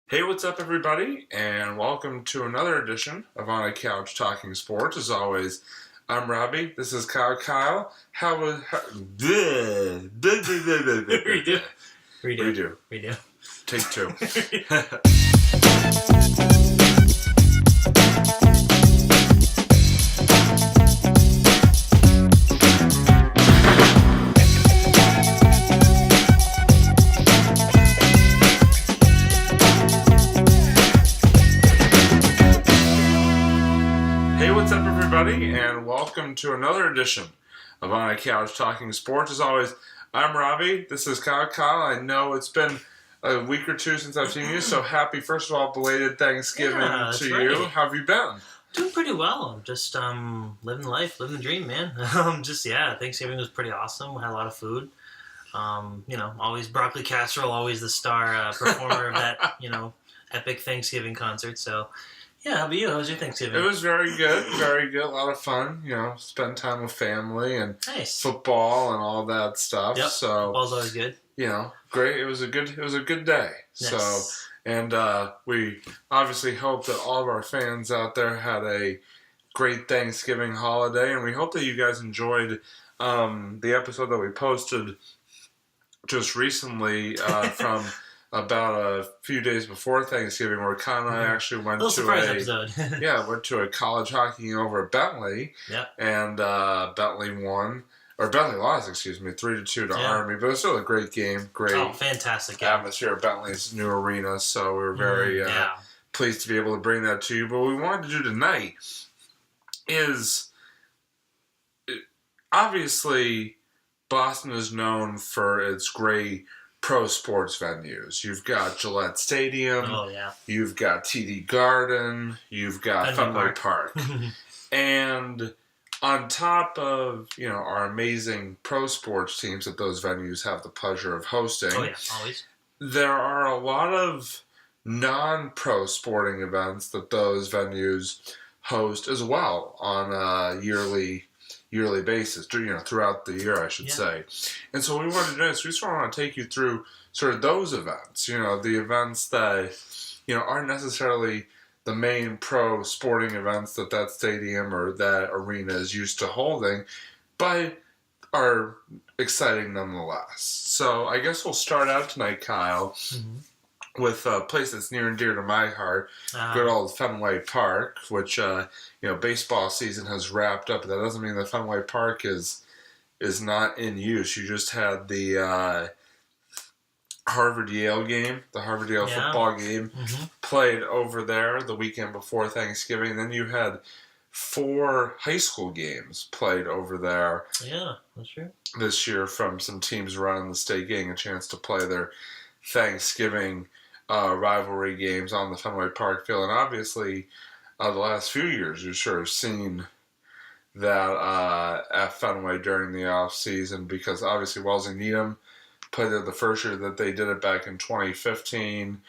Hey, what's up, everybody, and welcome to another edition of On a Couch Talking Sports. As always, I'm Robbie. This is Kyle. Redo. Take two. Hey, what's up, everybody, and welcome to another edition of On a Couch Talking Sports. As always, I'm Robbie. This is Kyle. I know it's been a week or two since I've seen you, so happy, first of all, belated Thanksgiving to you. Right. How have you been? Doing pretty well. I'm just living life, living the dream, man. Thanksgiving was pretty awesome. We had a lot of food. Always broccoli casserole, always the star performer of that, epic Thanksgiving concert. So, yeah, how about you? How was your Thanksgiving? It was very good, a lot of fun. Spend time with family and Nice. football and all that stuff. Yep. So Football's always good. Great. It was a good day. Yes. So, and we obviously hope that all of our fans out there had a great Thanksgiving holiday, and we hope that you guys enjoyed the episode that we posted just recently from about a few days before Thanksgiving, where Kyle and I actually went Little to surprise episode. went to a college hockey game over at Bentley. Yep. And Bentley lost, 3-2 to Army. But it was still a great game. Great fantastic game. atmosphere at Bentley's new arena. So we were very pleased to be able to bring that to you. But what we wanted to do tonight is, obviously, Boston is known for its great pro sports venues. You've got Gillette Stadium. Oh, yeah. You've got TD Garden. You've got Fenway Park. And on top of, our amazing pro sports teams that those venues have the pleasure of hosting, Oh, yeah, always. there are a lot of non-pro sporting events that those venues host as well on a yearly basis, throughout the year, I should say. And so what we wanted to do is we sort of want to take you through sort of those events, the events that, aren't necessarily the main pro sporting events that stadium or that arena is used to holding, but are exciting nonetheless. So I guess we'll start out tonight, Kyle, with a place that's near and dear to my heart, good old Fenway Park, which, baseball season has wrapped up. But that doesn't mean that Fenway Park is not in use. You just had the Harvard-Yale game, the Harvard-Yale football game, played over there the weekend before Thanksgiving. And then you had 4 high school games played over there. Yeah, that's true. This year from some teams around the state getting a chance to play their Thanksgiving rivalry games on the Fenway Park field. And obviously, the last few years, you've sort of seen that at Fenway during the off-season, because obviously Wellesley Needham played there the first year that they did it back in 2015.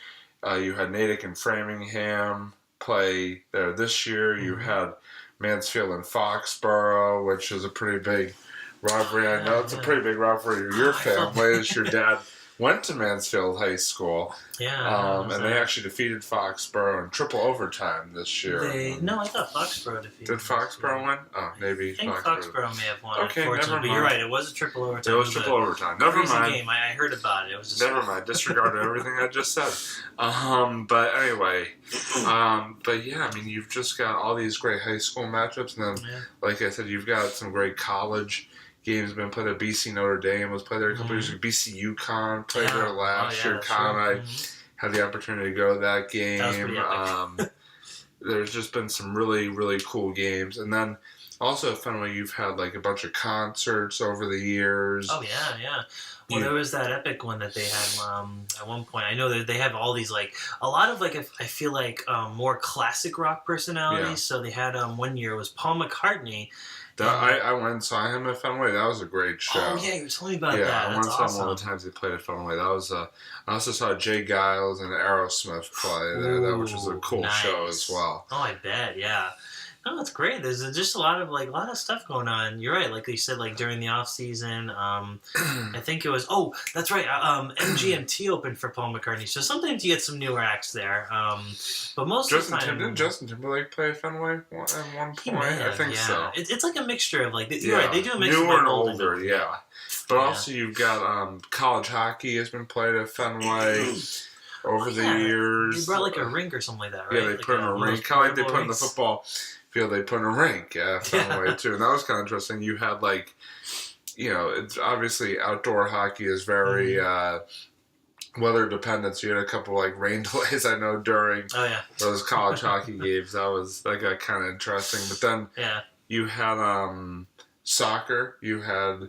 You had Natick and Framingham play there this year. You had Mansfield and Foxborough, which is a pretty big rivalry. I know it's a pretty big rivalry to your family, as your dad went to Mansfield High School. Yeah. And they actually defeated Foxborough in triple overtime this year. I thought Foxborough defeated. Did Foxborough win? Oh, maybe. I think Foxborough may have won. Okay, never mind. But you're right. It was a triple overtime. It was triple overtime. Never mind. Game. I heard about it. It was just never mind. Disregarded everything I just said. But anyway, you've just got all these great high school matchups, and then, like I said, you've got some great college games been played at BC Notre Dame was played there a couple years ago. BC UConn played there last year. Kyle and I had the opportunity to go to that game. That was pretty there's just been some really, really cool games. And then also at Fenway, you've had like a bunch of concerts over the years. Oh, yeah. Well, there was that epic one that they had at one point. I know that they have all these, a lot of, I feel like more classic rock personalities. Yeah. So they had one year, it was Paul McCartney. I went and saw him at Fenway. That was a great show. Oh, yeah, you were telling me about that. Yeah, I went and saw him awesome. one of the times he played at Fenway. That was I also saw Jay Giles and Aerosmith play there, which was a cool show as well. Oh, I bet, yeah. No, that's great. There's just a lot of stuff going on. You're right. Like you said, like during the off season, I think it was. Oh, that's right. MGMT opened for Paul McCartney, so sometimes you get some newer acts there. But most of the time, Didn't Justin Timberlake play Fenway at one point? I think so. It's like a mixture of you're right. They do a mix newer of and older. Yeah, but Yeah. also you've got college hockey has been played at Fenway. Over the years, they brought like a rink or something like that, right? Yeah, they put in a rink, kind of like they put in the football field. They put in a rink, Fenway too, and that was kind of interesting. You had it's obviously outdoor hockey is very weather dependent. So you had a couple rain delays. I know during those college hockey games, that got kind of interesting. But then you had soccer. You had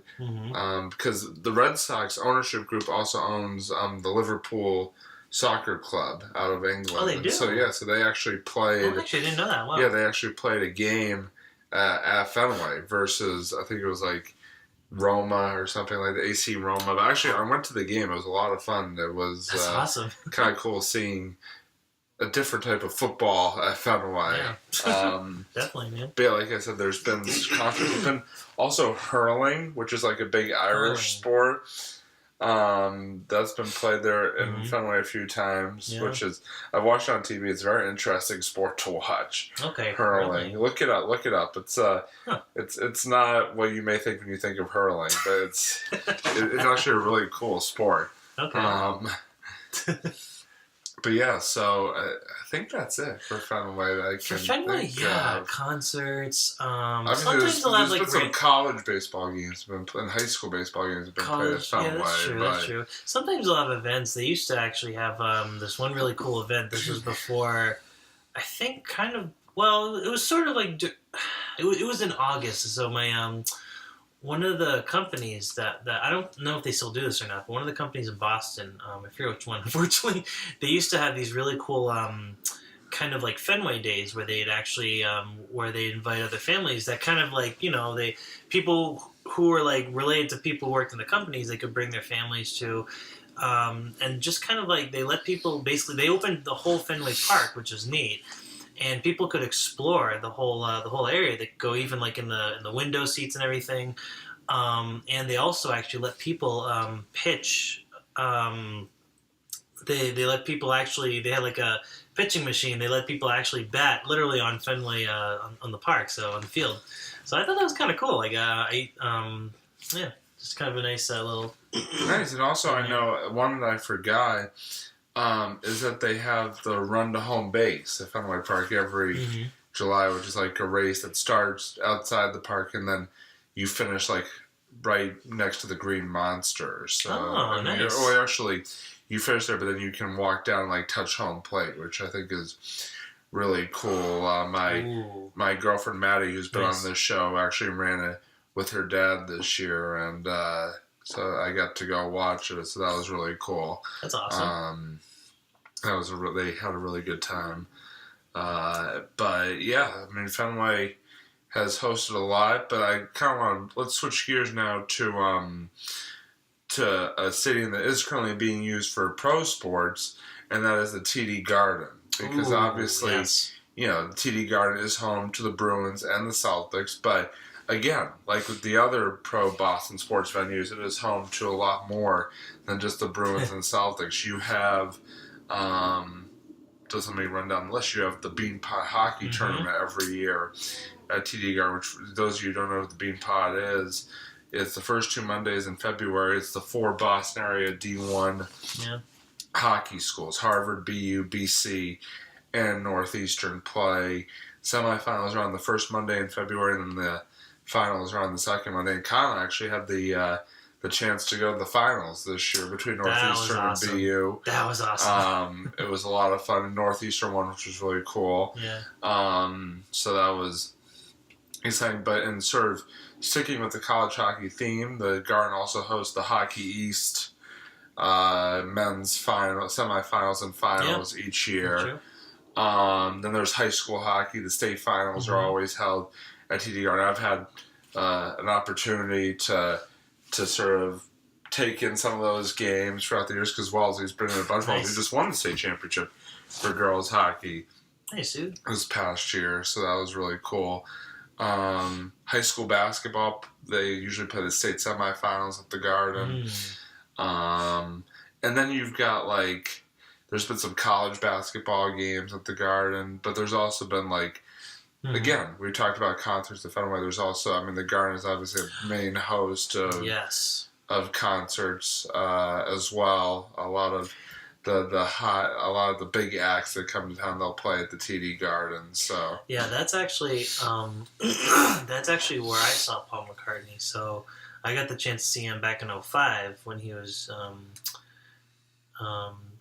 because the Red Sox ownership group also owns the Liverpool Soccer Club out of England. Oh, they do? So they actually played. Oh, actually, I didn't know that. Wow. Yeah, they actually played a game at Fenway versus, I think it was Roma or something like the AC Roma. But actually, I went to the game. It was a lot of fun. It was That's awesome. Kind of cool seeing a different type of football at Fenway. Yeah. Definitely, man. But yeah, like I said, there's been there's been also hurling, which is a big Irish sport. That's been played there in Fenway a few times, which is I've watched it on TV. It's a very interesting sport to watch. Okay, hurling. Really? Look it up. It's it's not what you may think when you think of hurling, but it's actually a really cool sport. Okay. But yeah, so I think that's it for Fenway. For Fenway, concerts. Sometimes there's been some college baseball games, and high school baseball games have been played at Fenway. Yeah, that's true. Sometimes they'll have events. They used to actually have this one really cool event. This was before, I think, it was sort of it was in August. So my one of the companies that I don't know if they still do this or not, but one of the companies in Boston, I forget which one, unfortunately, they used to have these really cool kind of Fenway days where they'd actually where they invite other families that kind of people who were related to people who worked in the companies, they could bring their families to. And just kind of they let people they opened the whole Fenway Park, which is neat. And people could explore the whole area. They could go even in the window seats and everything. And they also actually let people pitch. They let people actually. They had a pitching machine. They let people actually bat literally on Fenway on the park, so on the field. So I thought that was kind of cool. Just kind of a nice little. Nice, and also I know one that I forgot. Is that they have the run to home base at Fenway Park every July, which is a race that starts outside the park and then you finish right next to the Green Monster. So nice. You finish there, but then you can walk down and touch home plate, which I think is really cool. My girlfriend Maddie, who's been on this show, actually ran it with her dad this year, and so I got to go watch it, so that was really cool. That's awesome. They had a really good time. But yeah, I mean, Fenway has hosted a lot, but I kind of let's switch gears now to a stadium that is currently being used for pro sports, and that is the TD Garden. Because obviously, the TD Garden is home to the Bruins and the Celtics, but again, like with the other pro Boston sports venues, it is home to a lot more than just the Bruins and Celtics. You have, does somebody run down the list? You have the Beanpot Hockey Tournament every year at TD Garden, which those of you who don't know what the Beanpot is, it's the first 2 Mondays in February. It's the 4 Boston area D1 hockey schools, Harvard, BU, BC, and Northeastern play. Semifinals are on the first Monday in February, and then the finals are on the second Monday. And Kyle actually had the chance to go to the finals this year between Northeastern and BU. That was awesome. It was a lot of fun. Northeastern won, which was really cool. Yeah. So that was exciting. But in sort of sticking with the college hockey theme, the Garden also hosts the Hockey East men's semifinals and finals each year. Then there's high school hockey. The state finals are always held at TD Garden. I've had an opportunity to sort of take in some of those games throughout the years because Wellesley's been in a bunch of them. He just won the state championship for girls hockey Nice, dude. this past year, so that was really cool. High school basketball, they usually play the state semifinals at the Garden. And then you've got, like, there's been some college basketball games at the Garden, but there's also been, like, again, we talked about concerts at Fenway. There's also, I mean, the Garden is obviously a main host of concerts as well. A lot of a lot of the big acts that come to town, they'll play at the TD Garden. So yeah, that's actually where I saw Paul McCartney. So I got the chance to see him back in 2005 when he was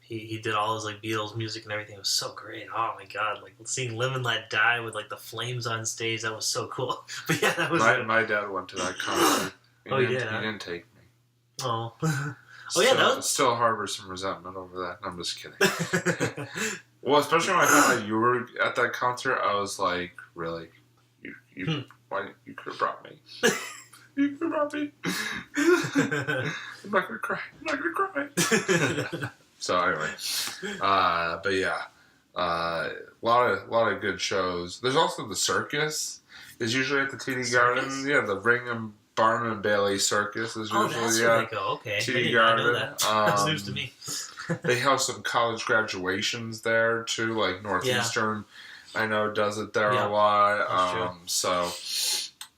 he did all his like Beatles music and everything. It was so great. Oh my god, like seeing Live and Let Die with like the flames on stage, that was so cool. But yeah, that was my dad went to that concert. He didn't take me. Oh. Still harbor some resentment over that. I'm just kidding. Well, especially when I found out you were at that concert, I was like, really? You could have brought me. You could have brought me. I'm not gonna cry. So anyway, but yeah, a lot of good shows. There's also the circus is usually at the TD Garden. Yeah, the Ringham Barnum and Bailey Circus is usually that's where they go. Okay, TD Garden. I know that. That's news to me. They have some college graduations there too, like Northeastern. Yeah. I know does it there a lot. So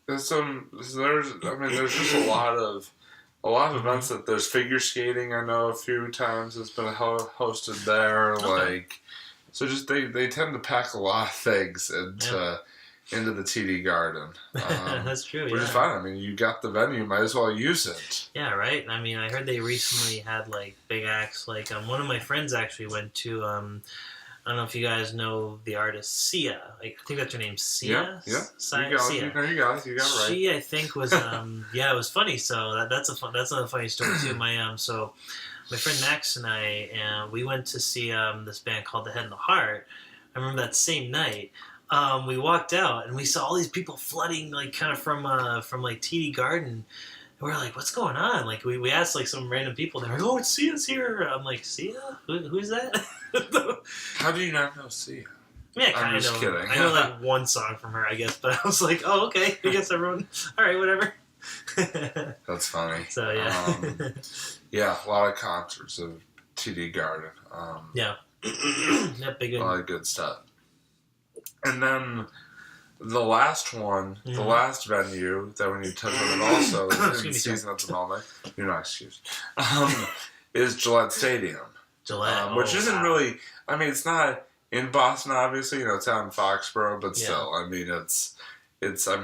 there's just a lot of events that there's figure skating. I know a few times it's been hosted there. Okay. Like, so just they tend to pack a lot of things into the TD Garden. That's true. Which is fine. I mean, you got the venue, might as well use it. Yeah, right. I mean, I heard they recently had like big acts. Like one of my friends actually went to. I don't know if you guys know the artist Sia. I think that's her name, Sia. Yeah. Sia. You got it right. She, I think, was it was funny. So that's another funny story too. My friend Max and I, we went to see this band called The Head and the Heart. I remember that same night. We walked out and we saw all these people flooding, like kind of from like TD Garden. And we're like, what's going on? Like we asked like some random people. They're like, oh, it's Sia's here. I'm like, Sia? Who's that? How do you not know Sia? Yeah, kind of. I'm just kidding. I know like one song from her, I guess, but I was like, oh, okay. I guess everyone. All right, whatever. That's funny. So yeah. Yeah, a lot of concerts of TD Garden. Yeah. Big. A lot of good stuff. And then the last one, the last venue that we need to touch on, and also in season at the moment, you're not excused, is Gillette Stadium. Gillette, which isn't really. I mean, it's not in Boston, obviously. You know, it's out in Foxborough, but still, I mean, it's still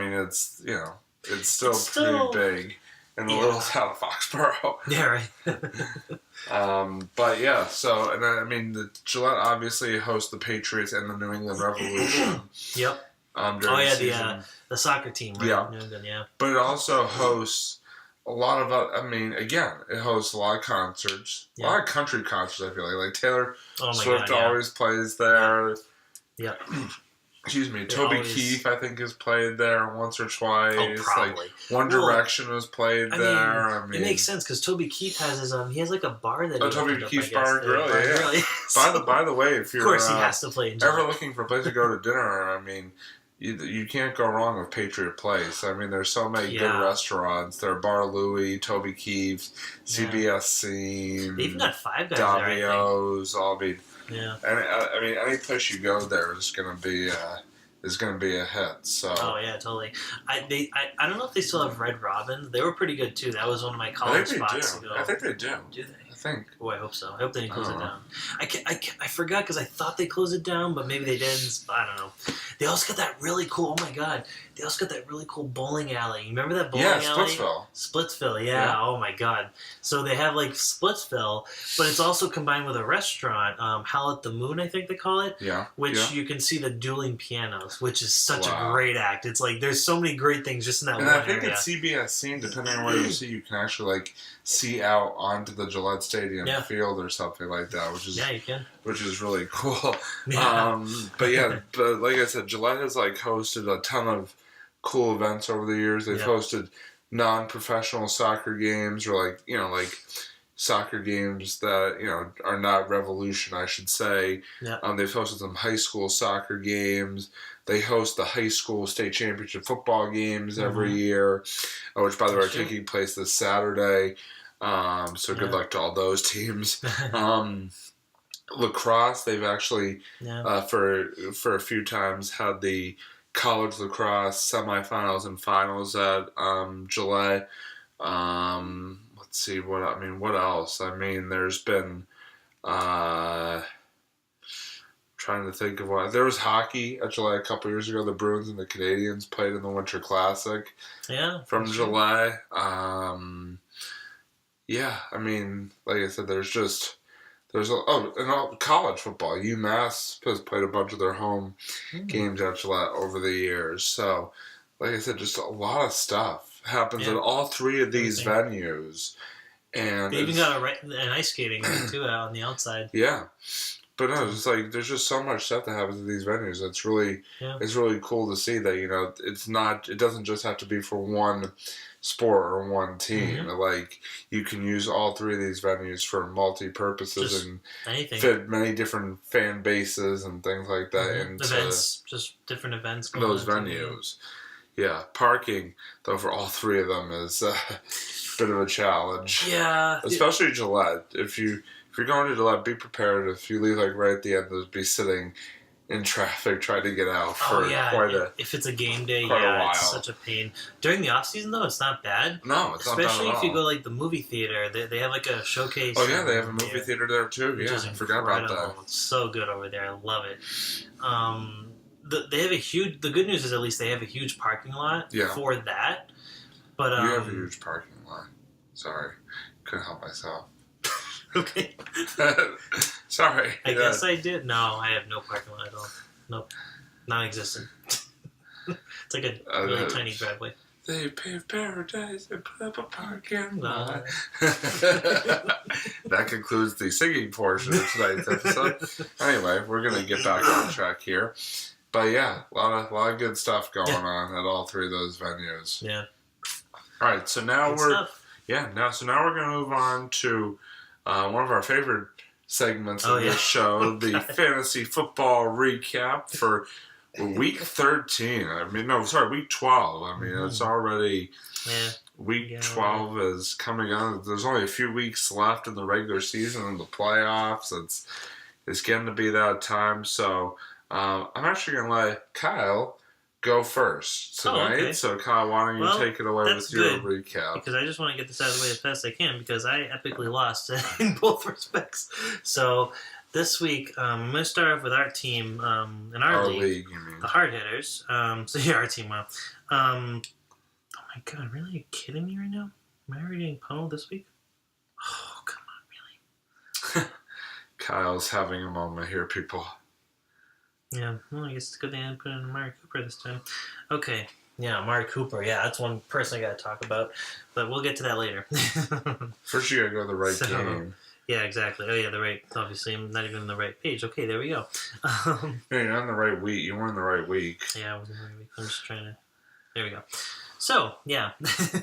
pretty big in the little town of Foxborough. Yeah, right. But yeah, so and then, I mean, the Gillette obviously hosts the Patriots and the New England Revolution. Yep. The soccer team, right? Yeah. New England, yeah. But it also hosts a lot of, it hosts a lot of concerts, a lot of country concerts. I feel like Taylor Swift always plays there. Yeah. Excuse me, Toby Keith I think has played there once or twice. Oh, probably. Like One Direction has played there. It makes sense because Toby Keith has his he has like a bar that. Toby Keith's Bar and Grill, yeah. By the way, if you're of course he has to play. Ever looking for a place to go to dinner, I mean, you can't go wrong with Patriot Place. I mean, there's so many good restaurants. There are Bar Louie, Toby Keith's, CBS Scene. They even got Five Guys Davio's, there, I think. Yeah. And I mean, any place you go there is going to be a hit. So. Oh yeah, totally. I don't know if they still have Red Robin. They were pretty good too. That was one of my college spots. I think they do. Do they? I think. Oh, I hope so. I hope they didn't close it down. I forgot because I thought they closed it down, but maybe they didn't. I don't know. They also got that really cool. Oh my god! They also got that really cool bowling alley. You remember that bowling alley? Yeah, Splitsville. Yeah. Oh my god. So they have like Splitsville, but it's also combined with a restaurant. Howl at the Moon, I think they call it. Yeah. Which you can see the dueling pianos, which is such a great act. It's like there's so many great things just in that one area. And I think at CBS Scene, depending on where you see, you can actually like see out onto the Gillette Stadium field or something like that, which is you can. Which is really cool. Yeah. But like I said, Gillette has like hosted a ton of cool events over the years. They've hosted non-professional soccer games or like soccer games that are not Revolution, I should say. Yeah. They've hosted some high school soccer games. They host the high school state championship football games every year, which, by the way, are taking place this Saturday. So good luck to all those teams. Lacrosse, they've actually for a few times had the college lacrosse semifinals and finals at Gillette. Let's see what else. There's been trying to think of what. There was hockey at Gillette a couple years ago. The Bruins and the Canadiens played in the Winter Classic. Yeah, from Gillette. Like I said, and college football. UMass has played a bunch of their home games at Gillette over the years. So, like I said, just a lot of stuff happens at all three of these venues. And they even got an ice skating too out on the outside. Yeah. But no, it's like there's just so much stuff that happens at these venues. It's really cool to see that, it doesn't just have to be for one sport or one team. Like, you can use all three of these venues for multi-purposes and fit many different fan bases and things like that into events, just different events. Those venues. Yeah, parking though for all three of them is a bit of a challenge. Yeah, especially Gillette. If you're going to Gillette, be prepared. If you leave right at the end, to be sitting in traffic trying to get out for if it's a game day, a while. It's such a pain. During the off season though, it's not bad. No, it's not bad at all. Especially if you go the movie theater, they have a showcase. Oh yeah, they have a movie theater there too. Yeah, I forgot about that. It's so good over there. I love it. They have the good news is at least they have a huge parking lot for that. But you have a huge parking lot. Sorry, couldn't help myself. Okay. Sorry. I guess I did. No, I have no parking lot at all. Nope. Non-existent. It's like a really tiny driveway. They paved paradise and put up a parking lot. That concludes the singing portion of tonight's episode. Anyway, we're going to get back on track here. But yeah, a lot of good stuff going on at all three of those venues. Yeah. All right, so now we're going to move on to one of our favorite segments of this show, the fantasy football recap for week 13. Week 12. It's already week 12 is coming on. There's only a few weeks left in the regular season and the playoffs. It's getting to be that time. So I'm actually going to let Kyle go first tonight. Okay. So Kyle, why don't you take it away with your recap? Because I just want to get this out of the way as fast as I can because I epically lost in both respects. So this week, I'm going to start off with our team in our league, you mean. The Hard Hitters. Our team, wow. Oh my God, really? Are you kidding me right now? Am I already getting pummeled this week? Oh, come on, really? Kyle's having a moment here, people. Yeah, well, I guess it's a good thing I didn't put in Amari Cooper this time. Okay, yeah, Amari Cooper. Yeah, that's one person I got to talk about, but we'll get to that later. First, you got to go to the right game. Yeah, exactly. Oh, yeah, the right. Obviously, I'm not even on the right page. Okay, there we go. You're not in the right week. You weren't in the right week. Yeah, I wasn't in the right week. I'm just trying to. There we go. So, yeah.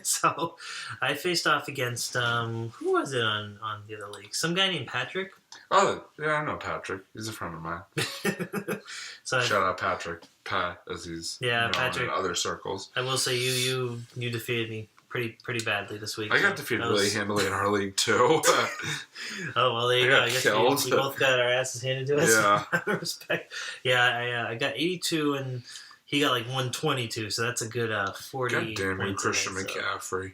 So, I faced off against, who was it on the other league? Some guy named Patrick. Oh, yeah, I know Patrick. He's a friend of mine. So shout out Patrick. Pat, as he's known Patrick, in other circles. I will say you defeated me pretty badly this week. I got defeated really handily in our league, too. Oh, well, there you go. I guess we both got our asses handed to us. Yeah. Respect. Yeah, I got 82 and he got 122, so that's a good 40 God damn you, points Christian away, McCaffrey.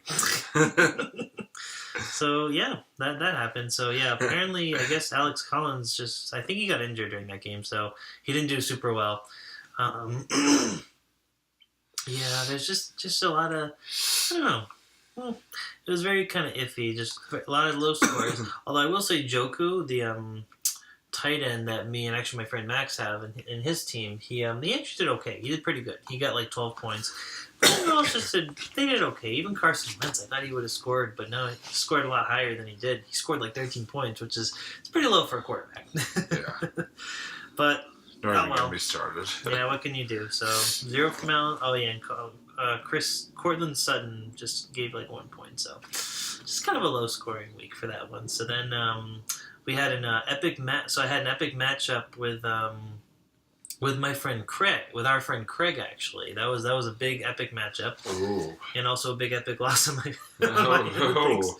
So, yeah, that happened. So, yeah, apparently, I guess Alex Collins I think he got injured during that game, so he didn't do super well. Yeah, there's just a lot of, I don't know. Well, it was very kind of iffy, just a lot of low scores. Although I will say Joku, the tight end that me and actually my friend Max have in his team, he actually did okay. He did pretty good. He got 12 points. But everyone else they did okay. Even Carson Wentz, I thought he would have scored, but no, he scored a lot higher than he did. He scored 13 points, which it's pretty low for a quarterback. Yeah. But don't even get me started. Yeah, what can you do? So 0 from Allen. Oh yeah, and Cortland Sutton just gave 1 point. So just kind of a low-scoring week for that one. So then we had an epic match. So I had an epic matchup with my friend Craig, with our friend Craig. Actually, that was a big epic matchup, Ooh. and also a big epic loss of my. Oh.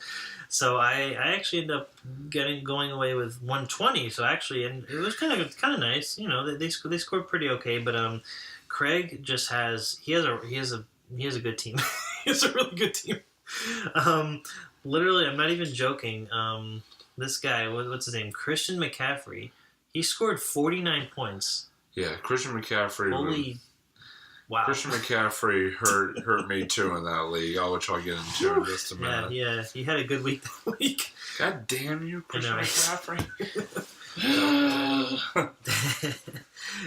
So I actually ended up going away with 120. So actually, and it was kind of nice. You know, they scored pretty okay, but Craig just has a good team. He has a really good team. Literally, I'm not even joking. This guy, what's his name? Christian McCaffrey. He scored 49 points. Yeah, Christian McCaffrey. Holy, wow. Christian McCaffrey hurt me too in that league, which I'll get into in just a minute. Yeah, he had a good week that week. God damn you, Christian McCaffrey.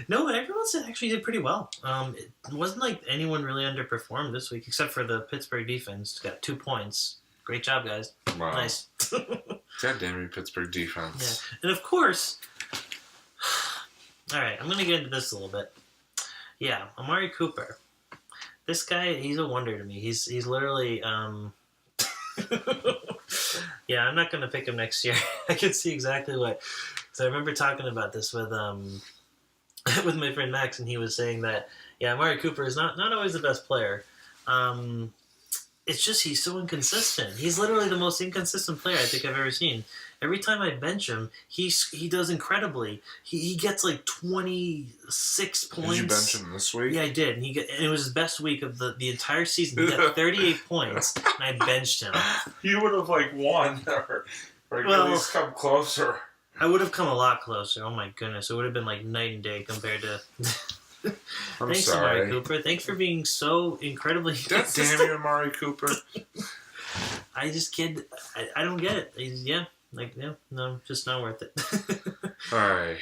No, but everyone actually did pretty well. It wasn't like anyone really underperformed this week, except for the Pittsburgh defense. Got 2 points. Great job, guys. Wow. Nice. God damn you, Pittsburgh defense. Yeah, and of course. All right, I'm gonna get into this a little bit. Yeah, Amari Cooper. This guy, he's a wonder to me. He's literally. Yeah, I'm not gonna pick him next year. I can see exactly what. So I remember talking about this with with my friend Max, and he was saying that Amari Cooper is not always the best player. It's just he's so inconsistent. He's literally the most inconsistent player I think I've ever seen. Every time I bench him, he does incredibly. He gets like 26 points. Did you bench him this week? Yeah, I did. And it was his best week of the entire season. He got 38 points, and I benched him. You would have won or at least come closer. I would have come a lot closer. Oh my goodness, it would have been like night and day compared to. Thanks, sorry. Amari Cooper. Thanks for being so incredibly. God damn you, Amari Cooper. I just can't. I don't get it. No, just not worth it. All right.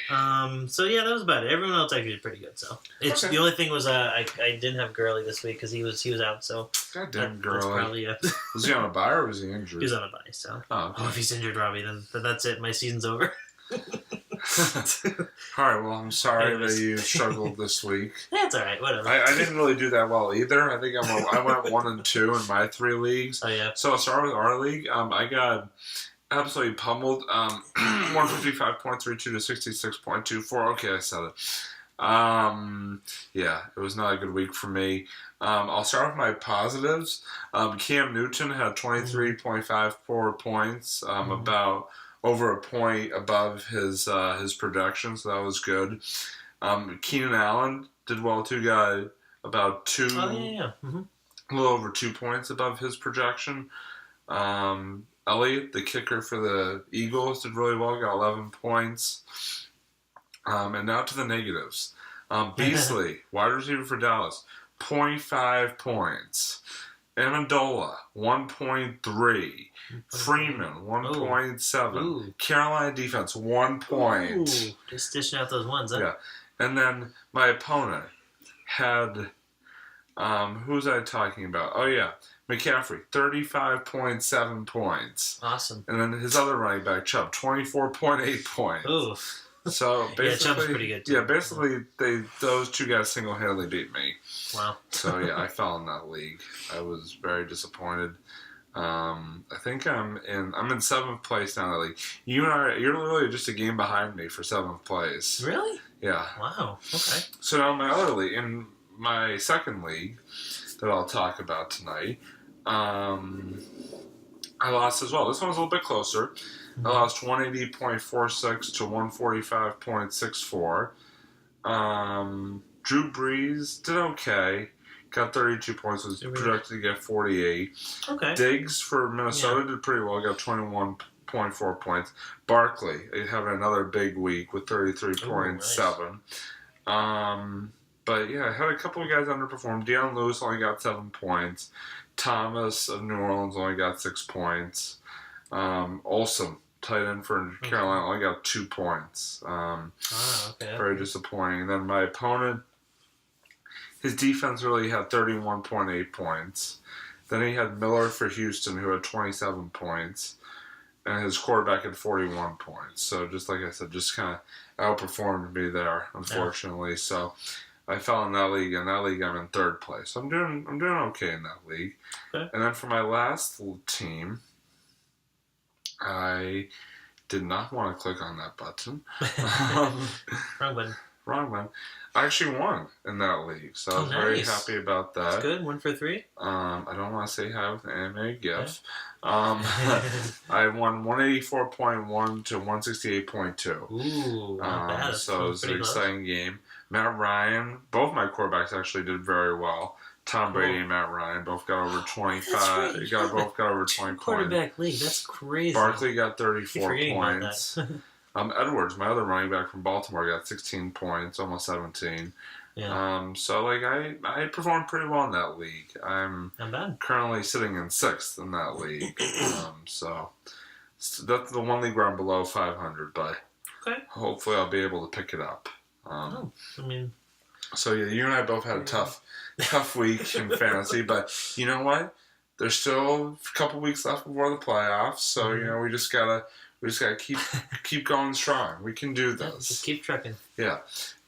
So yeah, that was about it. Everyone else actually did pretty good. So it's the only thing was I didn't have Gurley this week because he was out. So goddamn Gurley. That's probably Was he on a bye or was he injured? He was on a bye. So okay. If he's injured, Robbie, then that's it. My season's over. All right, well, I'm sorry that you struggled this week. That's all right, whatever. I didn't really do that well either. I think I went 1-2 in my 3 leagues. Oh yeah. So I'll start with our league. I got absolutely pummeled. 155.32 to 66.24. Okay, I said it. Yeah, it was not a good week for me. I'll start with my positives. Cam Newton had 23.54 points, about over a point above his projection, so that was good. Keenan Allen did well too. Got about 2, a little over 2 points above his projection. Elliott, the kicker for the Eagles, did really well. Got 11 points. And now to the negatives. Beasley, wide receiver for Dallas, 0.5 points. Amendola, 1.3. Freeman, 1.7. Carolina defense, 1 point. Ooh, just dishing out those ones, huh? Yeah. And then my opponent had, who was I talking about? Oh, yeah. McCaffrey, 35.7 points. Awesome. And then his other running back, Chubb, 24.8 points. Ooh. So basically, Chubb's pretty good too. Yeah, basically those two guys single-handedly beat me. Wow. So yeah, I fell in that league. I was very disappointed. I think I'm in 7th place now in that league. You're literally just a game behind me for 7th place. Really? Yeah. Wow. Okay. So now in my other league, in my second league that I'll talk about tonight, I lost as well. This one was a little bit closer. I lost 180.46 to 145.64. Drew Brees did okay. Got 32 points. Was projected to get 48. Okay. Diggs for Minnesota did pretty well. Got 21.4 points. Barkley having another big week with 33.7. Nice. But yeah, I had a couple of guys underperform. Deion Lewis only got 7 points. Thomas of New Orleans only got 6 points. Olsen, tight end for Carolina, only got 2 points. Very disappointing. And then my opponent, his defense really had 31.8 points. Then he had Miller for Houston, who had 27 points. And his quarterback had 41 points. So just like I said, just kind of outperformed me there, unfortunately. Yeah. So I fell in that league. In that league, I'm in 3rd place. So I'm doing okay in that league. Okay. And then for my last team, I did not want to click on that button. Wrong button. Wrong one. I actually won in that league, so I was very happy about that. That's good. 1 for 3. I don't want to say hi with an anime gif. I won 184.1 to 168.2. Ooh, not bad. So it was an exciting game. Matt Ryan, both my quarterbacks actually did very well. Tom Brady and Matt Ryan both got over 25. Right. Both got over 20 points. Quarterback league. That's crazy. Barkley got 34 points. Edwards, my other running back from Baltimore, got 16 points, almost 17. Yeah. So I performed pretty well in that league. I'm not bad. Currently sitting in 6th in that league. So that's the one league where I'm below 500, but hopefully I'll be able to pick it up. So yeah, you and I both had a tough week in fantasy, but you know what? There's still a couple weeks left before the playoffs, so you know we just gotta keep going strong. We can do this. Yeah, just keep trucking. Yeah.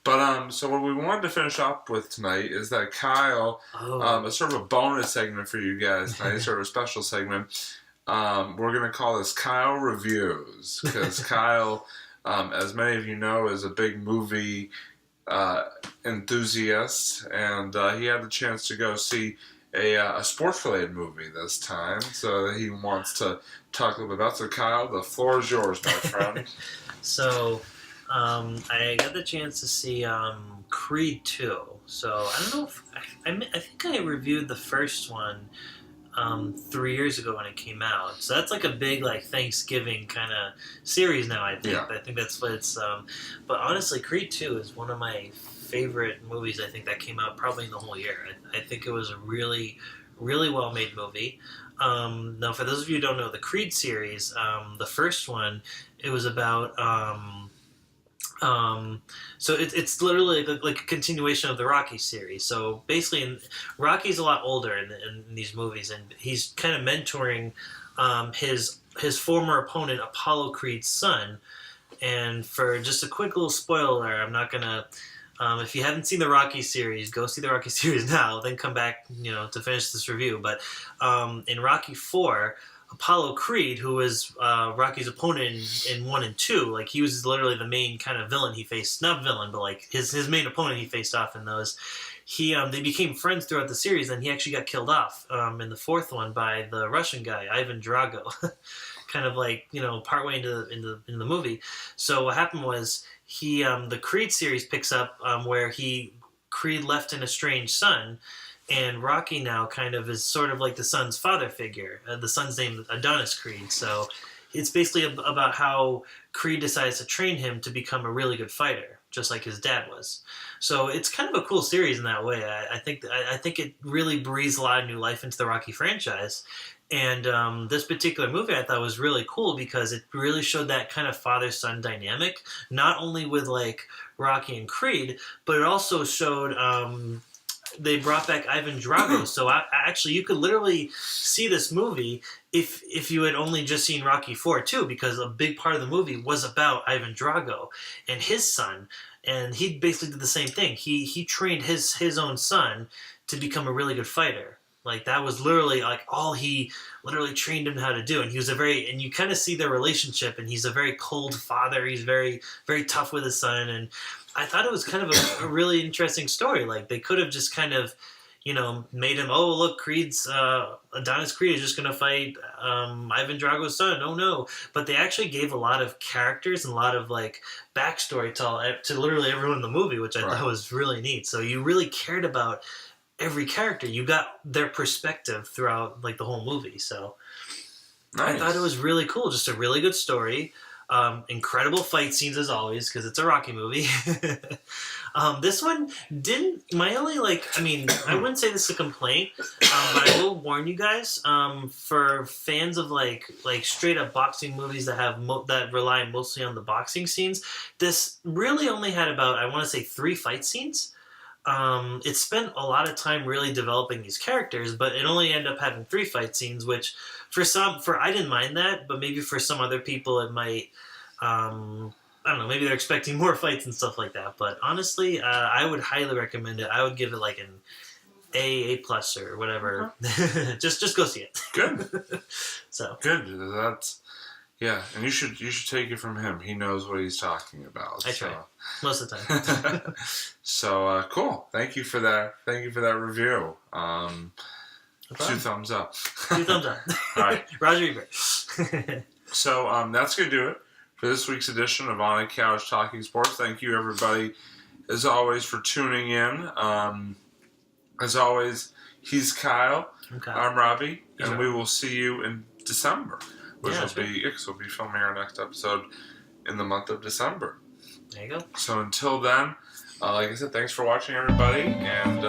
But so what we wanted to finish up with tonight is that Kyle, a sort of a bonus segment for you guys tonight, sort of a special segment. We're gonna call this Kyle Reviews, because Kyle, as many of you know, is a big movie enthusiast, and he had the chance to go see a sports-related movie this time, so he wants to talk a little bit about. So Kyle, the floor is yours, my friend. So I got the chance to see Creed 2. So I don't know if I think I reviewed the first one 3 years ago when it came out. So that's like a big Thanksgiving kind of series now. I think. Yeah. I think that's what it's. But honestly, Creed 2 is one of my favorite movies. I think that came out probably in the whole year. I think it was a really, really well made movie. Now, for those of you who don't know the Creed series, the first one, it was about. So it's literally like a continuation of the Rocky series. So basically, Rocky's a lot older in these movies, and he's kind of mentoring his former opponent, Apollo Creed's son. And for just a quick little spoiler, I'm not gonna. If you haven't seen the Rocky series, go see the Rocky series now. Then come back, to finish this review. But in Rocky 4. Apollo Creed, who was Rocky's opponent in 1 and 2, he was literally the main kind of villain he faced. Not villain, but his main opponent he faced off in those. They became friends throughout the series, and he actually got killed off in the 4th one by the Russian guy, Ivan Drago. Kind of partway into the movie. So what happened was the Creed series picks up where Creed left an estranged son. And Rocky now kind of is sort of like the son's father figure. The son's name is Adonis Creed. So it's basically about how Creed decides to train him to become a really good fighter, just like his dad was. So it's kind of a cool series in that way. I think it really breathes a lot of new life into the Rocky franchise. And this particular movie I thought was really cool because it really showed that kind of father-son dynamic, not only with Rocky and Creed, but it also showed... they brought back Ivan Drago, so actually you could literally see this movie if you had only just seen Rocky 4 too, because a big part of the movie was about Ivan Drago and his son, and he basically did the same thing. He trained his own son to become a really good fighter. That was literally all he literally trained him how to do, and he was and you kind of see their relationship, and he's a very cold father. He's very, very tough with his son, and I thought it was kind of a really interesting story. They could have just kind of, made him, oh, look, Adonis Creed is just going to fight Ivan Drago's son. Oh, no. But they actually gave a lot of characters and a lot of, backstory to literally everyone in the movie, which I thought was really neat. So you really cared about every character. You got their perspective throughout, the whole movie. So nice. I thought it was really cool. Just a really good story. Incredible fight scenes as always, because it's a Rocky movie. This one didn't. My only I wouldn't say this is a complaint, but I will warn you guys. For fans of straight up boxing movies that have that rely mostly on the boxing scenes, this really only had about, I want to say, 3 fight scenes. It spent a lot of time really developing these characters, but it only ended up having 3 fight scenes, which I didn't mind that, but maybe for some other people it might, I don't know, maybe they're expecting more fights and stuff like that. But honestly, I would highly recommend it. I would give it an A+ or whatever. just go see it. Good. So good. Yeah, and you should take it from him. He knows what he's talking about. I try most of the time. So cool. Thank you for that. Thank you for that review. 2 thumbs up. 2 thumbs up. All right, Roger Ebert. So that's gonna do it for this week's edition of On a Couch Talking Sports. Thank you, everybody, as always, for tuning in. As always, he's Kyle. Okay. I'm Robbie, He's and Robbie. we will see you in December, which Yeah, will that's right. be because we'll be filming our next episode in the month of December. There you go. So until then, like I said, thanks for watching, everybody, and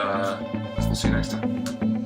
we'll see you next time.